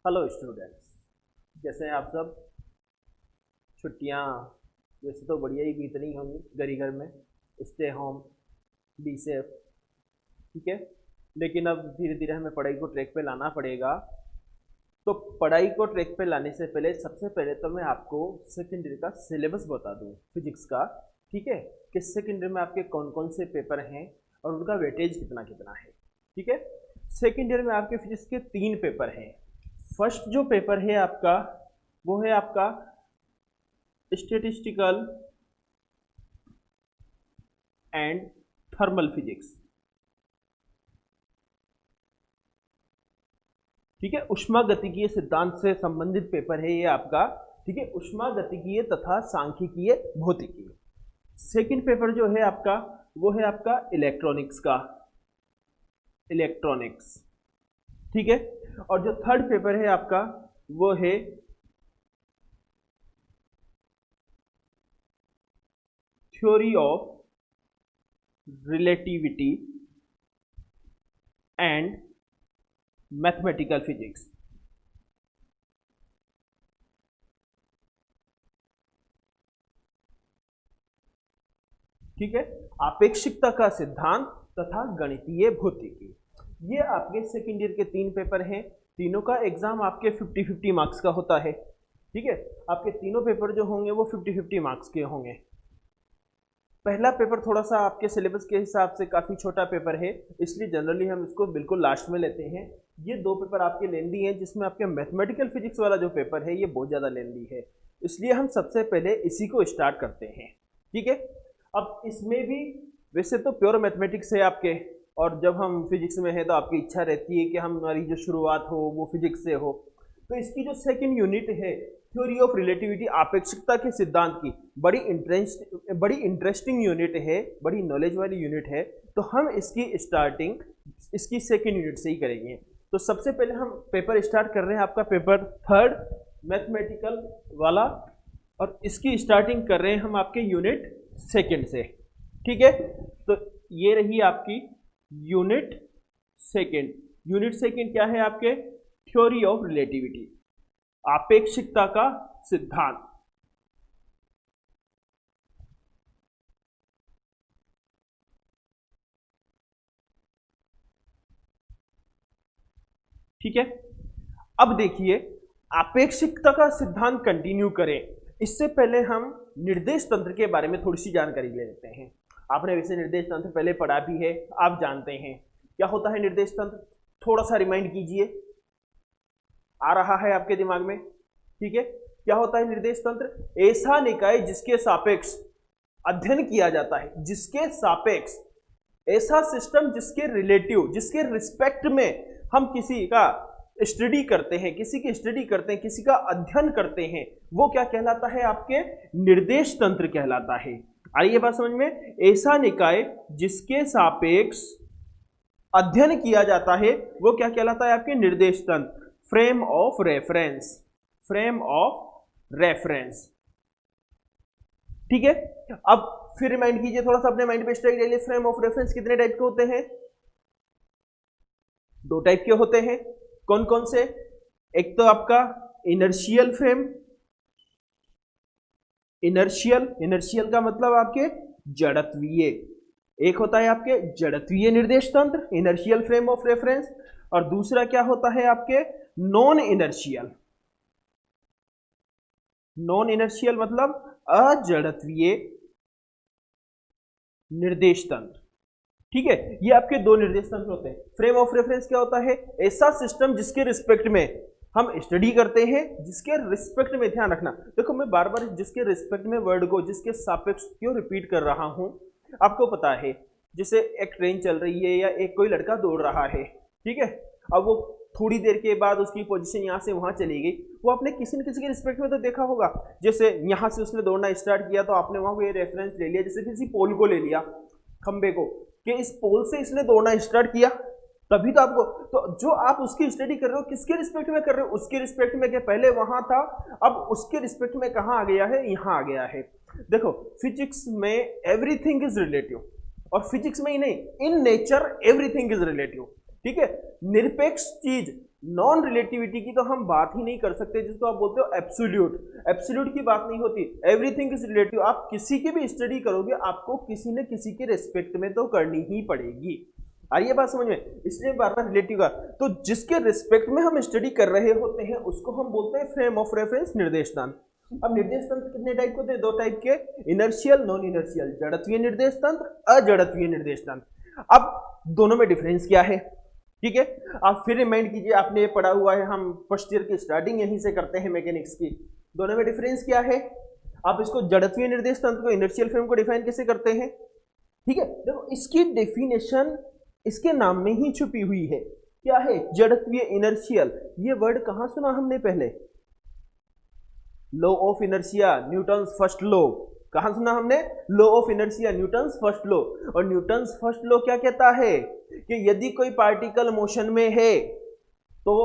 Hello students, जैसे आप सब छुट्टियां वैसे तो बढ़िया ही बीत रही होंगी घर में। स्टे होम, बी सेफ, ठीक है। लेकिन अब धीरे धीरे हमें पढ़ाई को ट्रैक पे लाना पड़ेगा। तो पढ़ाई को ट्रैक पे लाने से पहले सबसे पहले तो मैं आपको सेकेंडरी का सिलेबस बता दूं फिजिक्स का, ठीक है। कि सेकेंडरी में आपके कौन कौन से पेपर हैं और उनका वेटेज कितना कितना है, ठीक है। सेकेंड ईयर में आपके फिजिक्स के 3 पेपर हैं। फर्स्ट जो पेपर है आपका वो है आपका स्टैटिस्टिकल एंड थर्मल फिजिक्स, ठीक है। ऊष्मागतिकीय सिद्धांत से संबंधित पेपर है ये आपका, ठीक है। ऊष्मागतिकीय तथा सांख्यिकीय भौतिकी। सेकंड पेपर जो है आपका वो है आपका इलेक्ट्रॉनिक्स का, इलेक्ट्रॉनिक्स, ठीक है। और जो थर्ड पेपर है आपका वो है theory of relativity and mathematical physics, ठीक है। आपेक्षिकता का सिद्धांत तथा गणितीय भौतिकी, ये आपके सेकेंड ईयर के 3 पेपर हैं। तीनों का एग्जाम आपके 50-50 मार्क्स का होता है, ठीक है। आपके तीनों पेपर जो होंगे वो 50-50 मार्क्स के होंगे। पहला पेपर थोड़ा सा आपके सिलेबस के हिसाब से काफ़ी छोटा पेपर है, इसलिए जनरली हम इसको बिल्कुल लास्ट में लेते हैं। ये 2 पेपर आपके लेंदी हैं, जिसमें आपके मैथमेटिकल फिजिक्स वाला जो पेपर है ये बहुत ज़्यादा लेंदी है, इसलिए हम सबसे पहले इसी को स्टार्ट करते हैं, ठीक है। अब इसमें भी वैसे तो प्योर मैथमेटिक्स है आपके, और जब हम फिजिक्स में हैं तो आपकी इच्छा रहती है कि हमारी जो शुरुआत हो वो फिजिक्स से हो। तो इसकी जो सेकंड यूनिट है थ्योरी ऑफ रिलेटिविटी, आपेक्षिकता के सिद्धांत की, बड़ी इंटरेस्टिंग यूनिट है, बड़ी नॉलेज वाली यूनिट है। तो हम इसकी स्टार्टिंग इसकी सेकंड यूनिट से ही करेंगे। तो सबसे पहले हम पेपर स्टार्ट कर रहे हैं, आपका पेपर 3 मैथमेटिकल वाला, और इसकी स्टार्टिंग कर रहे हैं हम आपके यूनिट सेकंड से, ठीक है। तो ये रही आपकी यूनिट सेकंड। यूनिट सेकंड क्या है आपके? थ्योरी ऑफ रिलेटिविटी, आपेक्षिकता का सिद्धांत, ठीक है। अब देखिए, आपेक्षिकता का सिद्धांत कंटिन्यू करें इससे पहले हम निर्देश तंत्र के बारे में थोड़ी सी जानकारी ले लेते हैं। आपने वैसे निर्देश तंत्र पहले पढ़ा भी है, आप जानते हैं क्या होता है निर्देश तंत्र। थोड़ा सा रिमाइंड कीजिए, आ रहा है आपके दिमाग में, ठीक है। क्या होता है निर्देश तंत्र? ऐसा निकाय जिसके सापेक्ष अध्ययन किया जाता है, जिसके सापेक्ष, ऐसा सिस्टम जिसके रिलेटिव, जिसके रिस्पेक्ट में हम किसी का स्टडी करते हैं, किसी की स्टडी करते हैं, किसी का अध्ययन करते हैं, वो क्या कहलाता है? आपके निर्देश तंत्र कहलाता है। आइए बात समझ में। ऐसा निकाय जिसके सापेक्ष अध्ययन किया जाता है वो क्या कहलाता है? आपके निर्देश तंत्र, frame of reference, frame of reference, ठीक है। अब फिर रिमाइंड कीजिए, थोड़ा सा अपने माइंड पे स्ट्राइक ले लीजिए। फ्रेम ऑफ रेफरेंस कितने टाइप के होते हैं? 2 टाइप के होते हैं। कौन कौन से? एक तो आपका इनर्शियल फ्रेम, इनर्शियल का मतलब आपके जड़त्वीय, एक होता है आपके जड़त्वीय निर्देश तंत्र, इनर्शियल फ्रेम ऑफ रेफरेंस, और दूसरा क्या होता है आपके नॉन इनर्शियल। नॉन इनर्शियल मतलब अजड़त्वीय निर्देश तंत्र, ठीक है। ये आपके 2 निर्देश तंत्र होते हैं। फ्रेम ऑफ रेफरेंस क्या होता है? ऐसा सिस्टम जिसके रिस्पेक्ट में हम स्टडी करते हैं, जिसके रिस्पेक्ट में, ध्यान रखना, देखो मैं बार बार जिसके रिस्पेक्ट में वर्ड को, जिसके सापेक्ष क्यों रिपीट कर रहा हूं। आपको पता है जैसे एक ट्रेन चल रही है या एक कोई लड़का दौड़ रहा है, ठीक है। अब वो थोड़ी देर के बाद उसकी पोजीशन यहाँ से वहां चली गई, वो आपने किसी न किसी के रिस्पेक्ट में तो देखा होगा। जैसे यहाँ से उसने दौड़ना स्टार्ट किया तो आपने वहां ये रेफरेंस ले लिया, जैसे किसी पोल को ले लिया, खंबे को, कि इस पोल से इसने दौड़ना स्टार्ट किया, तभी तो आपको, तो जो आप उसकी स्टडी कर रहे हो किसके रिस्पेक्ट में कर रहे हो? उसके रिस्पेक्ट में, कि पहले वहां था, अब उसके रिस्पेक्ट में कहां आ गया है? यहां आ गया है। देखो फिजिक्स में एवरीथिंग इज रिलेटिव, और फिजिक्स में ही नहीं, in nature everything is relative. ठीक है। निरपेक्ष चीज, नॉन रिलेटिविटी की तो हम बात ही नहीं कर सकते, जिसको आप बोलते हो एब्सोल्यूट। एब्सोल्यूट की बात नहीं होती, एवरीथिंग इज रिलेटिव। आप किसी की भी स्टडी करोगे आपको किसी न किसी के रिस्पेक्ट में तो करनी ही पड़ेगी। आइए बात समझ में, इसलिए बार बार रिलेटिव का। तो जिसके रिस्पेक्ट में हम स्टडी कर रहे होते हैं उसको हम बोलते हैं फ्रेम ऑफ रेफरेंस, निर्देश तंत्र। अब निर्देश तंत्र कितने टाइप के होते हैं? दो टाइप के, इनर्शियल, नॉन इनर्शियल, जड़त्वीय निर्देश तंत्र, अजड़त्वीय निर्देश तंत्र। अब दोनों में डिफरेंस क्या है? ठीक है, आप फिर रिमाइंड कीजिए, आपने ये पढ़ा हुआ है, हम फर्स्ट ईयर की स्टार्टिंग यहीं से करते हैं मैकेनिक्स की। दोनों में डिफरेंस क्या है? आप इसको जड़त्वीय निर्देश तंत्र को, इनर्शियल फ्रेम को डिफाइन कैसे करते हैं? ठीक है, देखो इसकी डेफिनेशन इसके नाम में ही छुपी हुई है। क्या है? जड़त्वीय, इनर्शियल। ये वर्ड कहां सुना हमने पहले? Law of inertia, Newton's first law. कहां सुना हमने? Law of inertia, Newton's first law. और न्यूटन्स फर्स्ट लॉ क्या कहता है कि यदि कोई पार्टिकल मोशन में है तो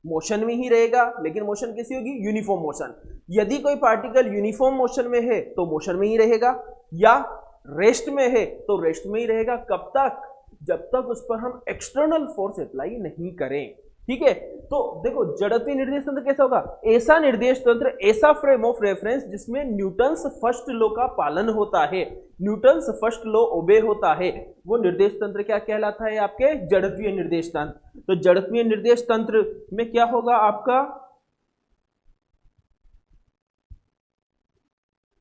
मोशन में ही रहेगा, लेकिन मोशन कैसी होगी? Uniform motion. यदि कोई पार्टिकल यूनिफॉर्म मोशन में है तो मोशन में ही रहेगा, या रेस्ट में है तो रेस्ट में ही रहेगा। कब तक? जब तक उस पर हम एक्सटर्नल फोर्स अप्लाई नहीं करें। ठीक है, तो देखो जड़त्वीय निर्देश तंत्र कैसा होगा? ऐसा निर्देश तंत्र, ऐसा फ्रेम ऑफ रेफरेंस जिसमें न्यूटन्स फर्स्ट लॉ का पालन होता है, न्यूटन्स फर्स्ट लॉ ओबे होता है, वो निर्देश तंत्र क्या कहलाता है? आपके जड़त्वीय निर्देश तंत्र। तो जड़त्वीय निर्देश तंत्र में क्या होगा आपका?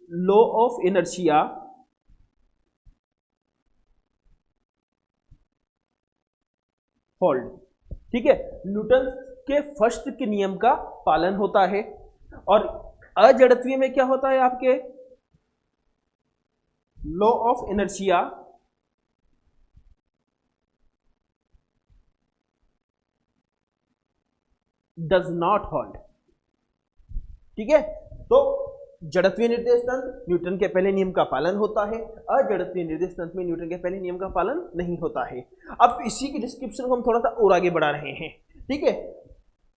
Law of inertia, hold. ठीक है, न्यूटन के फर्स्ट के नियम का पालन होता है। और अजड़त्वीय में क्या होता है आपके? Law of inertia, does not hold. ठीक है, तो जड़त्वीय निर्देश तंत्र न्यूटन के पहले नियम का पालन होता है, अजड़त्वीय निर्देश तंत्र में न्यूटन के पहले नियम का पालन नहीं होता है। अब इसी की डिस्क्रिप्शन को हम थोड़ा सा और आगे बढ़ा रहे हैं। ठीक है,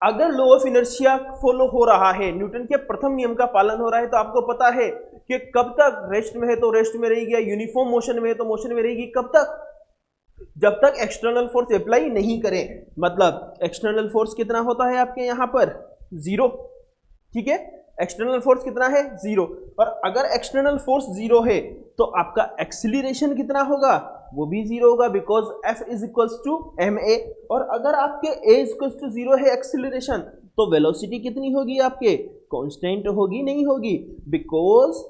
अगर लॉ ऑफ इनर्शिया फॉलो हो रहा है, न्यूटन के प्रथम नियम का पालन हो रहा है, तो आपको पता है कि कब तक रेस्ट में है तो रेस्ट में रहेगी, या यूनिफॉर्म मोशन में है तो मोशन में रहेगी। कब तक? जब तक एक्सटर्नल फोर्स अप्लाई नहीं करें। मतलब एक्सटर्नल फोर्स कितना होता है आपके यहां पर? 0। ठीक है, एक्सटर्नल फोर्स कितना है? 0। और अगर एक्सटर्नल फोर्स 0 है तो आपका एक्सीलरेशन कितना होगा? वो भी 0 होगा, because F is equals to ma। और अगर आपके a इक्वल्स टू 0 है एक्सीलरेशन, तो वेलोसिटी कितनी होगी आपके? कांस्टेंट होगी, नहीं होगी, because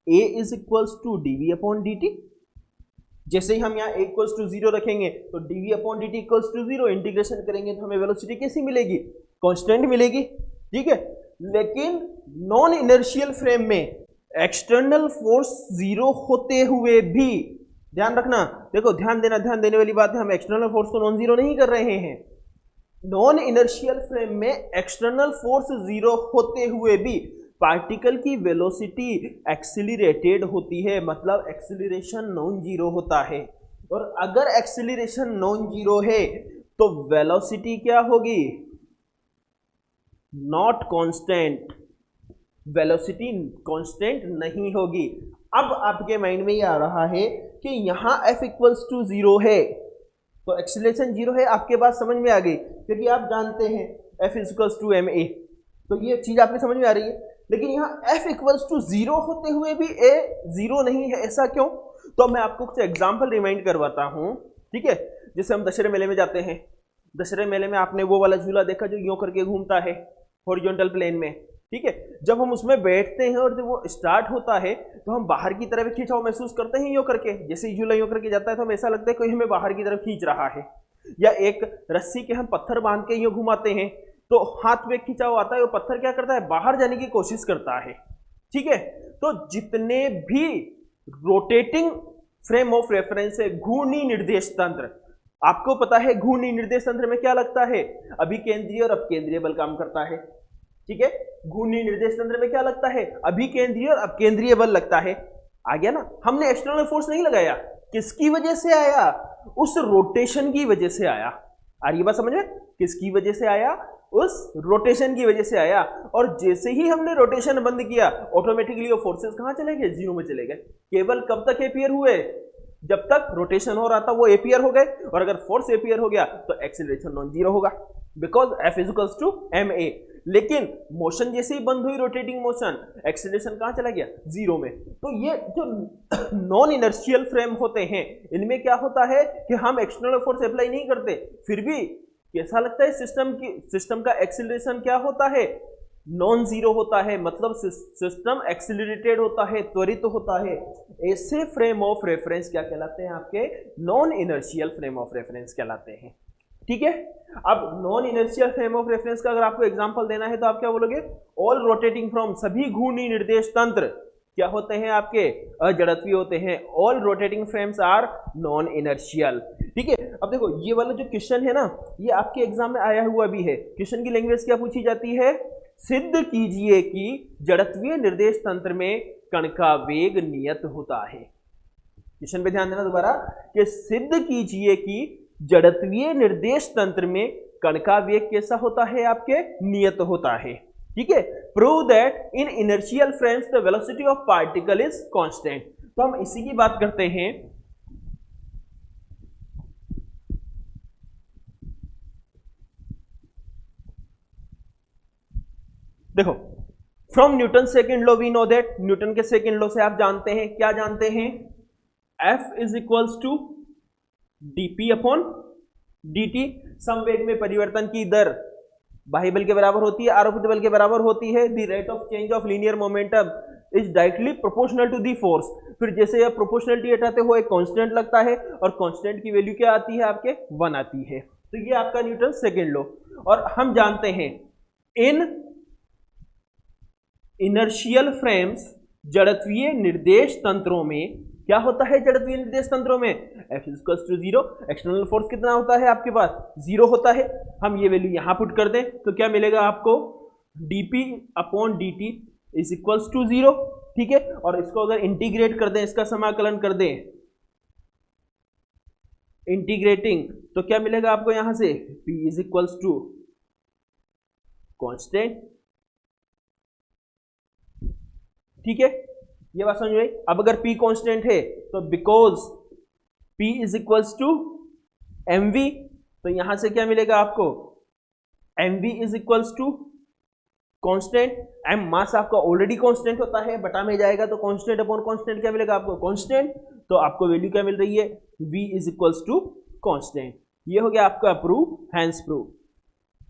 a is equals to dv upon dt। जैसे ही हम यहाँ a इक्वल्स टू 0 रखेंगे तो dv upon dt equals to 0, integration करेंगे तो हमें वेलोसिटी कैसी मिलेगी? कांस्टेंट मिलेगी। ठीक है, लेकिन नॉन इनर्शियल फ्रेम में एक्सटर्नल फोर्स 0 होते हुए भी, ध्यान रखना, देखो ध्यान देने वाली बात है, हम एक्सटर्नल फोर्स को नॉन जीरो नहीं कर रहे हैं। नॉन इनर्शियल फ्रेम में एक्सटर्नल फोर्स 0 होते हुए भी पार्टिकल की वेलोसिटी एक्सीलरेटेड होती है, मतलब एक्सीलरेशन नॉन जीरो होता है। और अगर एक्सीलरेशन नॉन जीरो है तो वेलोसिटी क्या होगी? नॉट कांस्टेंट, वेलोसिटी कांस्टेंट नहीं होगी। अब आपके माइंड में ये आ रहा है कि यहां F इक्वल्स टू 0 है तो एक्सीलरेशन 0 है, आपके बात समझ में आ गई, क्योंकि आप जानते हैं F इक्वल्स टू ma, तो ये चीज आपके समझ में आ रही है। लेकिन यहाँ F इक्वल्स टू 0 होते हुए भी a 0 नहीं है, ऐसा क्यों? तो मैं आपको कुछ एग्जाम्पल रिमाइंड करवाता हूँ। ठीक है, जैसे हम दशहरे मेले में जाते हैं, दशहरे मेले में आपने वो वाला झूला देखा जो यूं करके घूमता है हॉरिजॉन्टल प्लेन में। ठीक है, जब हम उसमें बैठते हैं और जब वो स्टार्ट होता है तो हम बाहर की तरफ खींचाव महसूस करते हैं यूं करके। जैसे ही झूला यूं करके जाता है तो हमें ऐसा लगता है कोई हमें बाहर की तरफ खींच रहा है। या एक रस्सी के हम पत्थर बांध के यूं घुमाते हैं तो हाथ में खिंचाव आता है, वो पत्थर क्या करता है? बाहर जाने की कोशिश करता है। ठीक है, तो जितने भी रोटेटिंग फ्रेम ऑफ रेफरेंस है, घूर्णी निर्देश तंत्र, आपको पता है घूर्णी निर्देश तंत्र में क्या लगता है? अभिकेंद्रीय और अपकेंद्रीय बल काम करता है। ठीक है, घूर्णी निर्देश तंत्र में क्या लगता है? अभिकेंद्रीय और अपकेंद्रीय बल लगता है। आ गया ना? हमने एक्सटर्नल फोर्स नहीं लगाया, किसकी वजह से आया? उस रोटेशन की वजह से आया। आ रही बात समझ में? किसकी वजह से आया? उस रोटेशन की वजह से आया। और जैसे ही हमने रोटेशन बंद किया ऑटोमेटिकली वो फोर्सेस कहां चले गए? 0 में चले गए। केवल कब तक अपियर हुए? जब तक रोटेशन हो रहा था वो एपीयर हो गए, और अगर फोर्स एपीयर हो गया तो एक्सीलरेशन नॉन जीरो होगा, because F equals to M A. लेकिन मोशन जैसे ही बंद हुई, रोटेटिंग मोशन, एक्सीलरेशन कहां चला गया, जीरो में। तो ये जो नॉन इनर्शियल फ्रेम होते हैं, इनमें क्या होता है कि हम एक्सटर्नल फोर्स अप्लाई नहीं करते, फिर भी कैसा लगता है, सिस्टम का एक्सीलरेशन क्या होता है, नॉन जीरो होता है, मतलब सिस्टम एक्सीलरेटेड होता है, त्वरित होता है। ऐसे फ्रेम ऑफ रेफरेंस क्या कहलाते हैं, आपके non inertial frame of reference कहलाते हैं। ठीक है, अब non inertial frame of reference का अगर आपको एग्जांपल देना है तो आप क्या बोलोगे, ऑल रोटेटिंग फ्रॉम, सभी घूर्णी निर्देश तंत्र क्या होते हैं, आपके अजड़त्वीय होते हैं। All rotating frames are non inertial. ठीक है, अब देखो ये वाला जो क्वेश्चन है ना, ये आपके एग्जाम में आया हुआ भी है। क्वेश्चन की लैंग्वेज क्या पूछी जाती है, सिद्ध कीजिए कि जड़त्वीय निर्देश तंत्र में कण का वेग नियत होता है। क्वेश्चन पे ध्यान देना दोबारा, कि सिद्ध कीजिए कि जड़त्वीय निर्देश तंत्र में कण का वेग कैसा होता है, आपके नियत होता है। ठीक है, prove that in inertial frames the velocity of particle is constant. तो हम इसी की बात करते हैं। देखो, from Newton second law we know that, Newton के सेकेंड लॉ से आप जानते हैं, क्या जानते हैं, F is equals to dp upon dt। समवेग में परिवर्तन की दर बाह्य बल के बराबर होती है, आरोपित बल के बराबर होती है। The rate of change of linear momentum is directly proportional to the force. फिर जैसे आप प्रोपोर्शनलिटी हटाते हो एक कांस्टेंट लगता है, और कांस्टेंट की वैल्यू क्या आती है, आपके 1 आती है। तो ये आपका न्यूटन सेकेंड लॉ। और हम जानते हैं इन इनर्शियल फ्रेम्स, जड़त्वीय निर्देश तंत्रों में क्या होता है, जड़त्वीय निर्देश तंत्रों में F equals to zero. External force कितना होता है आपके पास, जीरो होता है। हम ये वैल्यू यहां पुट कर दें तो क्या मिलेगा आपको, dp upon dt is equals to zero. ठीक है, और इसको अगर इंटीग्रेट कर दें, इसका समाकलन कर दें इंटीग्रेटिंग, तो क्या मिलेगा आपको यहां से, p is equals to constant. ठीक है, ये बात समझ में आई। अब अगर P कांस्टेंट है तो because P is equals to mv, तो यहां से क्या मिलेगा आपको, mv is equals to constant. m mass आपका ऑलरेडी कांस्टेंट होता है, बटा में जाएगा तो कांस्टेंट अपॉन कांस्टेंट क्या मिलेगा आपको, कांस्टेंट। तो आपको वैल्यू क्या मिल रही है, v is equals to constant. ये हो गया आपका प्रूव, हैंस प्रूव।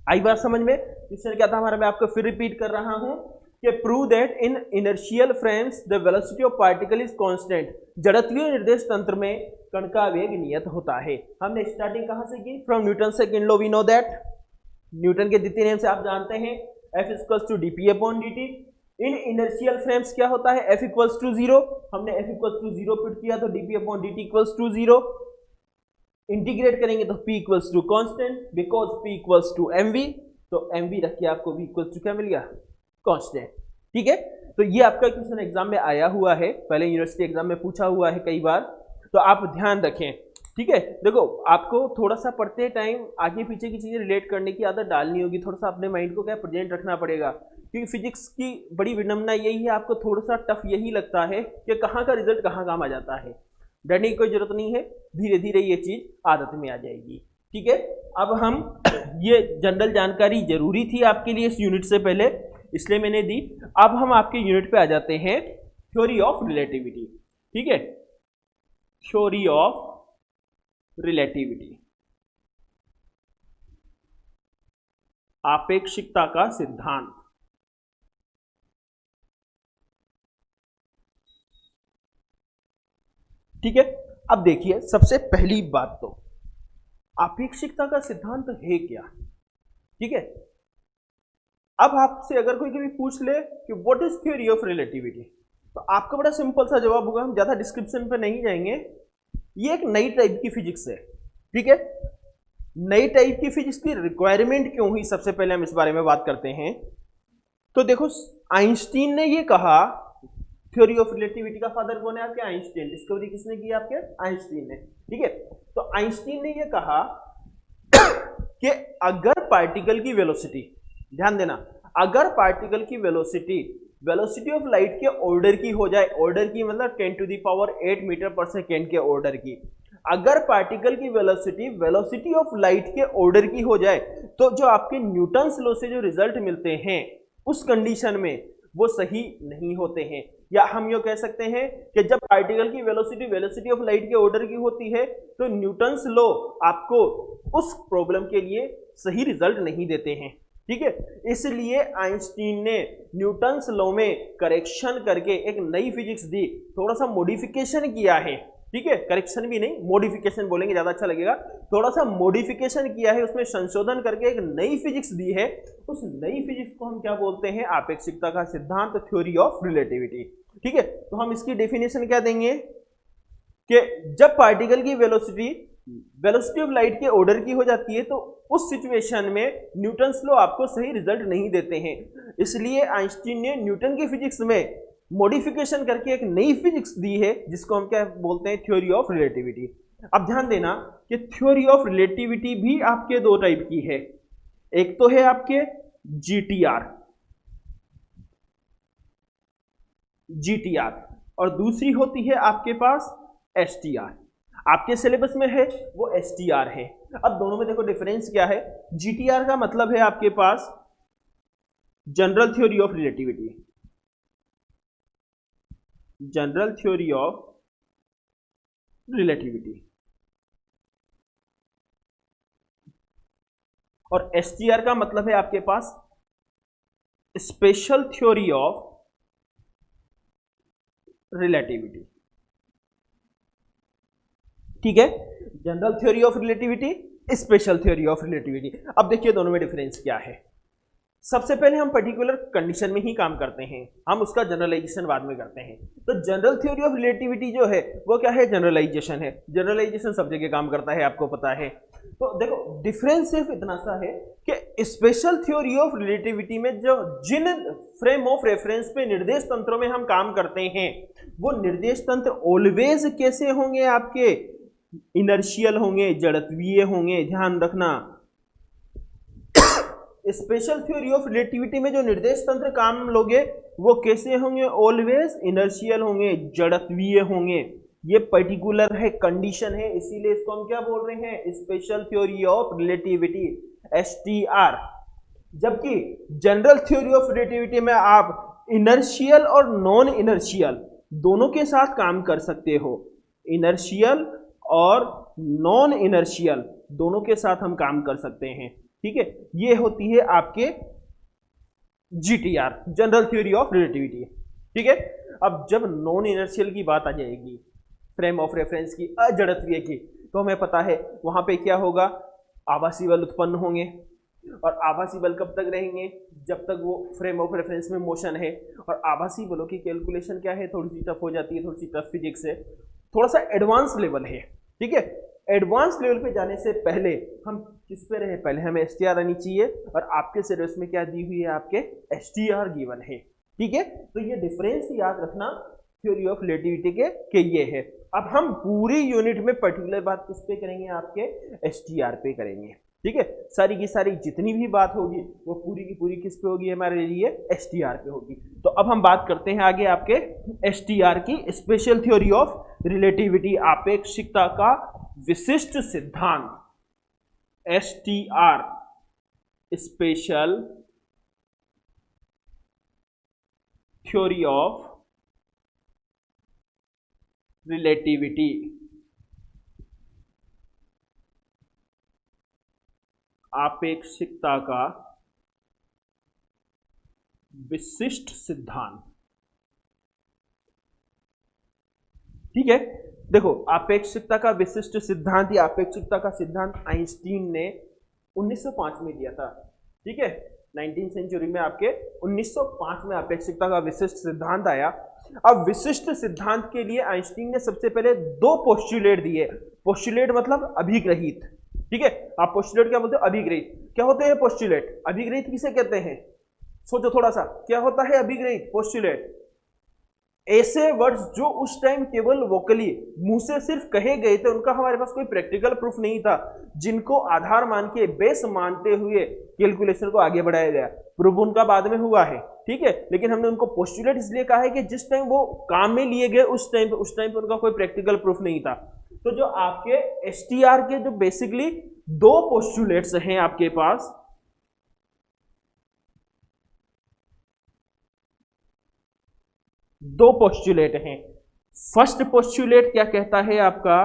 आई बात समझ में। क्वेश्चन क्या था हमारा, मैं आपको फिर रिपीट कर रहा हूं कि prove that in inertial frames the velocity of particle is constant. जड़त्वीय निर्देश तंत्र में कण का वेग नियत होता है। हमने स्टार्टिंग कहां से की, from Newton second law we know that. Newton के द्वितीय नियम से आप जानते हैं F equals to dp upon dt। In inertial frames क्या होता है, F इक्वल्स टू जीरो। हमने F equals to zero put किया तो dp upon dt equals to zero. Integrate करेंगे तो P equals to constant, because P equals to mv, तो mv रखिए आपको V इक्वल्स टू क्या मिल गया, कांस्टेंट। ठीक है, तो ये आपका क्वेश्चन एग्जाम में आया हुआ है, पहले यूनिवर्सिटी एग्जाम में पूछा हुआ है कई बार, तो आप ध्यान रखें। ठीक है, देखो आपको थोड़ा सा पढ़ते टाइम आगे पीछे की चीजें रिलेट करने की आदत डालनी होगी, थोड़ा सा अपने माइंड को क्या प्रेजेंट रखना पड़ेगा, क्योंकि फिजिक्स की बड़ी विडंबना यही है, आपको थोड़ा सा टफ यही लगता है कि कहाँ का रिजल्ट कहाँ काम आ जाता है। डरने की कोई जरूरत नहीं है, धीरे धीरे ये चीज आदत में आ जाएगी। ठीक है, अब हम ये जनरल जानकारी जरूरी थी आपके लिए इस यूनिट से पहले, इसलिए मैंने दी। अब हम आपके यूनिट पे आ जाते हैं, थ्योरी ऑफ रिलेटिविटी। ठीक है, थ्योरी ऑफ रिलेटिविटी, आपेक्षिकता का सिद्धांत। ठीक है, अब देखिए सबसे पहली बात तो आपेक्षिकता का सिद्धांत है क्या। ठीक है, अब आपसे अगर कोई कभी पूछ ले कि what is theory of relativity, तो आपका बड़ा सिंपल सा जवाब होगा, हम ज्यादा डिस्क्रिप्शन पे नहीं जाएंगे, ये एक नई टाइप की फिजिक्स है। ठीक है, नई टाइप की फिजिक्स की रिक्वायरमेंट क्यों हुई, सबसे पहले हम इस बारे में बात करते हैं। तो देखो आइंस्टीन ने ये कहा, थ्योरी ऑफ रिलेटिविटी का फादर कौन है आपके, आइंस्टीन। डिस्कवरी किसने की आपके, आइंस्टीन ने। ठीक है, तो आइंस्टीन ने ये कहा कि अगर पार्टिकल की वेलोसिटी, ध्यान देना, अगर पार्टिकल की वेलोसिटी वेलोसिटी ऑफ लाइट के ऑर्डर की हो जाए, ऑर्डर की मतलब 10⁸ मीटर पर सेकेंड के ऑर्डर की, अगर पार्टिकल की वेलोसिटी ऑफ लाइट के ऑर्डर की हो जाए तो जो आपके न्यूटन्स लॉ से जो रिजल्ट मिलते हैं उस कंडीशन में वो सही नहीं होते हैं। या हम ये कह सकते हैं कि जब पार्टिकल की वेलोसिटी ऑफ लाइट के ऑर्डर की होती है तो न्यूटन्स लॉ आपको उस प्रॉब्लम के लिए सही रिजल्ट नहीं देते हैं, ठीक है। इसलिए आइंस्टीन ने न्यूटन्स लॉ में करेक्शन करके एक नई फिजिक्स दी, थोड़ा सा मॉडिफिकेशन किया है, ठीक है, करेक्शन भी नहीं मॉडिफिकेशन बोलेंगे ज्यादा अच्छा लगेगा, थोड़ा सा मॉडिफिकेशन किया है, उसमें संशोधन करके एक नई फिजिक्स दी है। उस नई फिजिक्स को हम क्या बोलते हैं, आपेक्षिकता का सिद्धांत, थ्योरी ऑफ रिलेटिविटी, ठीक है। तो हम इसकी डेफिनेशन क्या देंगे कि जब पार्टिकल की वेलोसिटी ऑफ लाइट के ऑर्डर की हो जाती है तो उस सिचुएशन में न्यूटन्स लॉ आपको सही रिजल्ट नहीं देते हैं। इसलिए आइंस्टीन ने न्यूटन की फिजिक्स में मॉडिफिकेशन करके एक नई फिजिक्स दी है जिसको हम क्या बोलते हैं, थ्योरी ऑफ रिलेटिविटी। अब ध्यान देना कि थ्योरी ऑफ रिलेटिविटी भी आपके दो टाइप की है, एक तो है आपके जीटीआर और दूसरी होती है आपके पास एसटीआर। आपके सिलेबस में है वो एसटीआर है। अब दोनों में देखो डिफरेंस क्या है। जीटीआर का मतलब है आपके पास general theory of relativity, general theory of relativity, और एसटीआर का मतलब है आपके पास स्पेशल थ्योरी ऑफ रिलेटिविटी, ठीक है। General theory of relativity, special theory of relativity. अब देखिए दोनों में डिफरेंस क्या है। सबसे पहले हम पर्टिकुलर कंडीशन में ही काम करते हैं, हम उसका जनरलाइजेशन बाद में करते हैं। तो जनरल थ्योरी ऑफ रिलेटिविटी जो है वो क्या है, जनरलाइजेशन है। जनरलाइजेशन सब जगह काम करता है, आपको पता है। तो देखो डिफरेंस सिर्फ इतना सा है कि स्पेशल थ्योरी ऑफ रिलेटिविटी में जो जिन फ्रेम ऑफ रेफरेंस पे निर्देश तंत्रों में हम काम करते हैं वो निर्देश तंत्र ऑलवेज कैसे होंगे, आपके इनर्शियल होंगे, जड़त्वीय होंगे। ध्यान रखना, स्पेशल थ्योरी ऑफ रिलेटिविटी में जो निर्देश तंत्र काम लोगे वो कैसे होंगे, ऑलवेज इनर्शियल होंगे, जड़त्वीय होंगे। ये पर्टिकुलर है, कंडीशन है, इसीलिए इसको हम क्या बोल रहे हैं, special theory of relativity, STR. जबकि जनरल थ्योरी ऑफ रिलेटिविटी में आप इनर्शियल और नॉन इनर्शियल दोनों के साथ काम कर सकते हो। इनर्शियल और नॉन इनर्शियल दोनों के साथ हम काम कर सकते हैं, ठीक है। ये होती है आपके GTR, general theory of relativity, ठीक है। अब जब नॉन इनर्शियल की बात आ जाएगी, फ्रेम ऑफ रेफरेंस की, अजड़त्वीय की, तो हमें पता है वहां पे क्या होगा, आभासी बल उत्पन्न होंगे। और आभासी बल कब तक रहेंगे, जब तक वो फ्रेम ऑफ रेफरेंस में मोशन है। और आभासी बलों की कैलकुलेशन क्या है, थोड़ी सी टफ हो जाती है, थोड़ी सी टफ फिजिक्स है, थोड़ा सा एडवांस लेवल है, ठीक है। एडवांस लेवल पे जाने से पहले हम किस पे रहे, पहले हमें एसटीआर आनी चाहिए, और आपके सिलेबस में क्या दी हुई है, आपके एसटीआर गिवन है, ठीक है। तो ये डिफरेंस याद रखना थ्योरी ऑफ रिलेटिविटी के ये है। अब हम पूरी यूनिट में पर्टिकुलर बात किस पे करेंगे, आपके एसटीआर पे करेंगे, ठीक है। सारी की सारी जितनी भी बात होगी वो पूरी की पूरी किस पे होगी, हमारे लिए एसटीआर पे होगी। तो अब हम बात करते हैं आगे आपके एसटीआर की, स्पेशल थ्योरी ऑफ रिलेटिविटी, आपेक्षिकता का विशिष्ट सिद्धांत, STR, special theory of relativity, आपेक्षिकता का विशिष्ट सिद्धांत, ठीक है। देखो आपेक्षिकता का विशिष्ट सिद्धांत या आपेक्षिकता का सिद्धांत आइंस्टीन ने 1905 में दिया था, ठीक है। 19वीं सेंचुरी में आपके 1905 में आपेक्षिकता का विशिष्ट सिद्धांत आया। अब विशिष्ट सिद्धांत के लिए आइंस्टीन ने सबसे पहले दो पोस्टुलेट दिए। पोस्टुलेट मतलब अभिग्रहित, ठीक है। आप पोस्टुलेट क्या बोलते हो, अभिग्रहित। क्या होते हैं पोस्टुलेट, अभिग्रहित किसे कहते हैं, सोचो थोड़ा सा, क्या होता है अभिग्रहित, पोस्टुलेट। ऐसे वर्ड्स जो उस टाइम केवल वोकली मुंह से सिर्फ कहे गए थे, उनका हमारे पास कोई प्रैक्टिकल प्रूफ नहीं था, जिनको आधार मान के बेस मानते हुए कैलकुलेशन को आगे बढ़ाया गया। प्रूफ उनका बाद में हुआ है, ठीक है, लेकिन हमने उनको पोस्टुलेट इसलिए कहा है कि जिस टाइम वो काम में लिए गए उस टाइम पे उनका कोई प्रैक्टिकल प्रूफ नहीं था। तो जो आपके एसटीआर के जो बेसिकली दो पोस्टुलेट्स हैं आपके पास, दो पोस्टुलेट हैं। फर्स्ट पोस्टुलेट क्या कहता है आपका,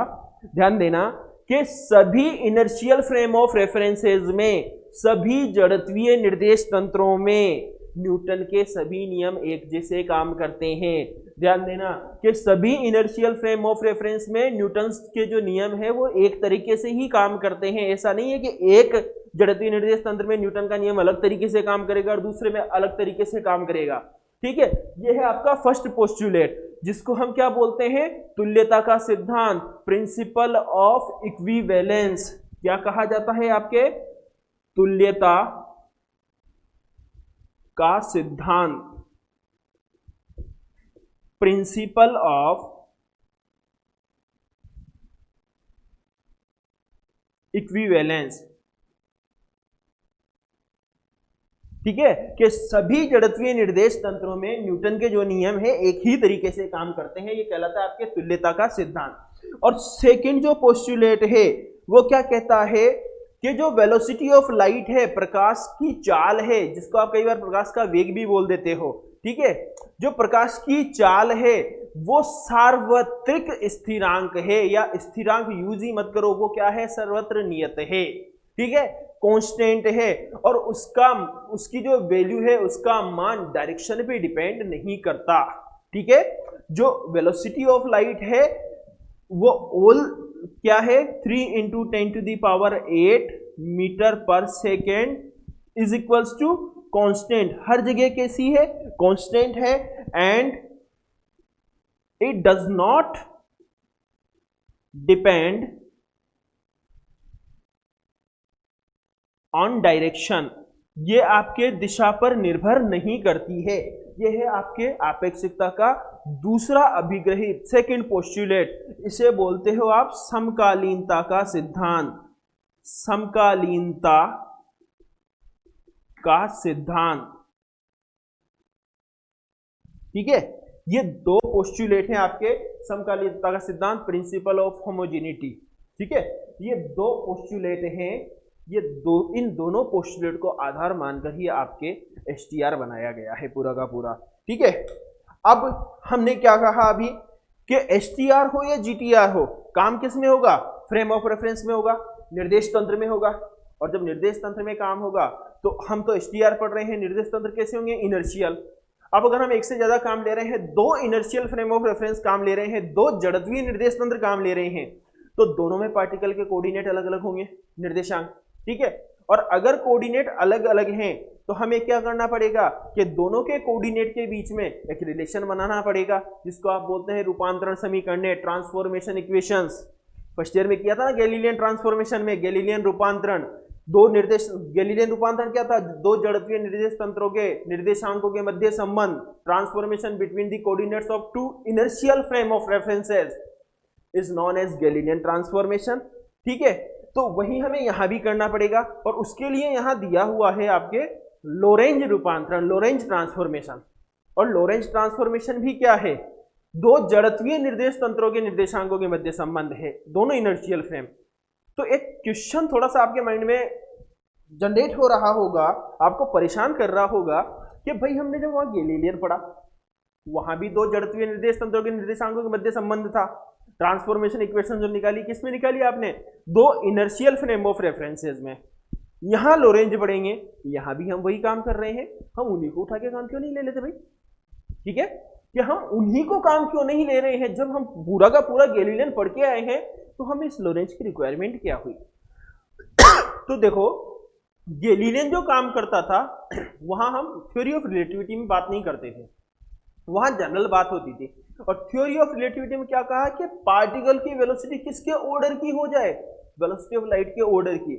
ध्यान देना कि सभी इनर्शियल फ्रेम ऑफ रेफरेंसेस में, सभी जड़त्वीय निर्देश तंत्रों में न्यूटन के सभी नियम एक जैसे काम करते हैं। ध्यान देना कि सभी इनर्शियल फ्रेम ऑफ रेफरेंस में न्यूटन के जो नियम है वो एक तरीके से ही काम करते हैं। ऐसा नहीं है कि एक जड़त्वीय निर्देश तंत्र में न्यूटन का नियम अलग तरीके से काम करेगा और दूसरे में अलग तरीके से काम करेगा, ठीक है। यह है आपका फर्स्ट पोस्टुलेट, जिसको हम क्या बोलते हैं, तुल्यता का सिद्धांत, प्रिंसिपल ऑफ इक्विवेलेंस। क्या कहा जाता है आपके, तुल्यता का सिद्धांत, प्रिंसिपल ऑफ इक्विवेलेंस, ठीक है, कि सभी जड़त्वीय निर्देश तंत्रों में न्यूटन के जो नियम है एक ही तरीके से काम करते हैं। ये कहलाता है आपके तुल्यता का सिद्धांत। और सेकंड जो पोस्टुलेट है वो क्या कहता है कि जो वेलोसिटी ऑफ लाइट है, प्रकाश की चाल है, जिसको आप कई बार प्रकाश का वेग भी बोल देते हो, ठीक है, जो प्रकाश की चाल है वो सार्वत्रिक स्थिरांक है, या स्थिरांक यूज ही मत करो, वो क्या है, सर्वत्र नियत है, ठीक है, कांस्टेंट है, और उसकी जो वैल्यू है उसका मान डायरेक्शन पे डिपेंड नहीं करता, ठीक है। जो वेलोसिटी ऑफ लाइट है वो ऑल क्या है, 3 × 10⁸ मीटर पर second is equals to constant. हर जगह कैसी है, कांस्टेंट है, and it does not depend on direction, ये आपके दिशा पर निर्भर नहीं करती है। यह है आपके आपेक्षिकता का दूसरा अभिग्रहित, सेकंड पोस्टुलेट। इसे बोलते हो आप समकालीनता का सिद्धांत, समकालीनता का सिद्धांत, ठीक है। ये दो पोस्टुलेट हैं आपके, समकालीनता का सिद्धांत, प्रिंसिपल ऑफ होमोजेनिटी, ठीक है। ये दो पोस्टुलेट हैं, इन दोनों पोस्टुलेट को आधार मानकर ही आपके एसटीआर बनाया गया है पूरा का पूरा, ठीक है। अब हमने क्या कहा अभी कि एसटीआर हो या जीटीआर हो, काम किस में होगा, फ्रेम ऑफ रेफरेंस में होगा, निर्देश तंत्र में होगा। और जब निर्देश तंत्र में काम होगा तो हम तो एसटीआर पढ़ रहे हैं, निर्देश तंत्र कैसे होंगे, इनर्शियल। अब अगर हम एक से ज्यादा काम ले रहे हैं, दो इनर्शियल फ्रेम ऑफ रेफरेंस काम ले रहे हैं, दो जड़त्वीय निर्देश तंत्र काम ले रहे हैं, तो दोनों में पार्टिकल के कोऑर्डिनेट अलग अलग होंगे, निर्देशांक, ठीक है। और अगर कोऑर्डिनेट अलग अलग हैं तो हमें क्या करना पड़ेगा कि दोनों के कोऑर्डिनेट के बीच में एक रिलेशन बनाना पड़ेगा, जिसको आप बोलते हैं रूपांतरण समीकरण, ट्रांसफॉर्मेशन इक्वेशंस। फर्स्ट ईयर में किया था ना गैलीलियन ट्रांसफॉर्मेशन में, गैलीलियन रूपांतरण, दो निर्देश, गैलीलियन रूपांतरण क्या था, दो जड़त्वीय निर्देश तंत्रों के निर्देशांकों के मध्य संबंध, transformation between the coordinates of two inertial frame of references is known as Galilean transformation, ठीक है। तो वही हमें यहां भी करना पड़ेगा, और उसके लिए यहां दिया हुआ है आपके लोरेंज रूपांतरण, लोरेंज ट्रांसफॉर्मेशन। और लोरेंज ट्रांसफॉर्मेशन भी क्या है, दो जड़त्वीय निर्देश तंत्रों के निर्देशांकों के मध्य संबंध है, दोनों इनर्शियल फ्रेम। तो एक क्वेश्चन थोड़ा सा आपके माइंड में जनरेट हो रहा होगा, आपको परेशान कर रहा होगा कि भाई हमने जब वहां गैलीलियन पढ़ा, वहां भी दो जड़त्वीय निर्देश तंत्रों के निर्देशांकों के मध्य संबंध था, ट्रांसफॉर्मेशन इक्वेशन जो निकाली किसमें निकाली आपने, दो इनर्शियल फ्रेम ऑफ रेफरेंसेस में। यहां लोरेंज पढ़ेंगे, यहां भी हम वही काम कर रहे हैं, हम उन्हीं को उठा के काम क्यों नहीं ले लेते भाई, ठीक है, कि हम उन्हीं को काम क्यों नहीं ले रहे हैं। जब हम पूरा का पूरा गैलीलियन पढ़ के आए हैं तो हमें इस लोरेंज की रिक्वायरमेंट क्या हुई। तो देखो गैलीलियन जो काम करता था वहां हम थ्योरी ऑफ रिलेटिविटी में बात नहीं करते थे, वहां जनरल बात होती थी। और थ्योरी ऑफ रिलेटिविटी में क्या कहा कि पार्टिकल की वेलोसिटी किसके ऑर्डर की हो जाए, वेलोसिटी ऑफ लाइट के ऑर्डर की।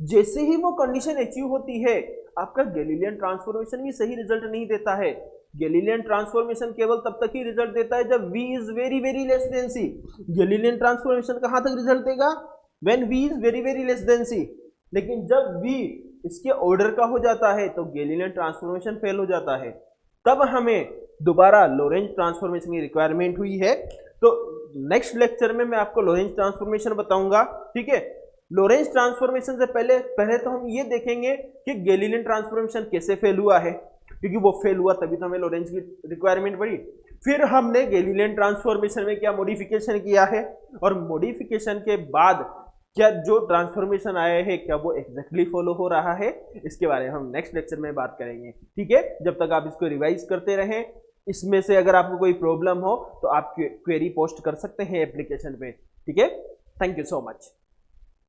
जैसे ही वो कंडीशन अचीव होती है, आपका गैलीलियन ट्रांसफॉर्मेशन भी सही रिजल्ट नहीं देता है, गैलीलियन ट्रांसफॉर्मेशन केवल तब तक ही रिजल्ट देता है जब v is very very less than c। Galilean transformation कहां तक रिजल्ट देगा? When v is very very less than c। लेकिन जब v इसके ऑर्डर का हो जाता है तो गैलीलियन ट्रांसफॉर्मेशन फेल हो जाता है, तब हमें दोबारा लोरेंज ट्रांसफॉर्मेशन की रिक्वायरमेंट हुई है। तो नेक्स्ट लेक्चर में मैं आपको लोरेंज ट्रांसफॉर्मेशन बताऊंगा, ठीक है। लोरेंज ट्रांसफॉर्मेशन से पहले तो हम ये देखेंगे कि गैलीलियन ट्रांसफॉर्मेशन कैसे फेल हुआ है, क्योंकि वो फेल हुआ तभी तो हमें लोरेंज की रिक्वायरमेंट पड़ी। फिर हमने गैलीलियन ट्रांसफॉर्मेशन में क्या मॉडिफिकेशन किया है, और मॉडिफिकेशन के बाद क्या जो ट्रांसफॉर्मेशन आया है क्या वो एग्जैक्टली फॉलो हो रहा है, इसके बारे में हम नेक्स्ट लेक्चर में बात करेंगे, ठीक है। जब तक आप इसको रिवाइज करते रहें, इसमें से अगर आपको कोई प्रॉब्लम हो तो आप क्वेरी पोस्ट कर सकते हैं एप्लीकेशन पे, ठीक है। Thank you so much.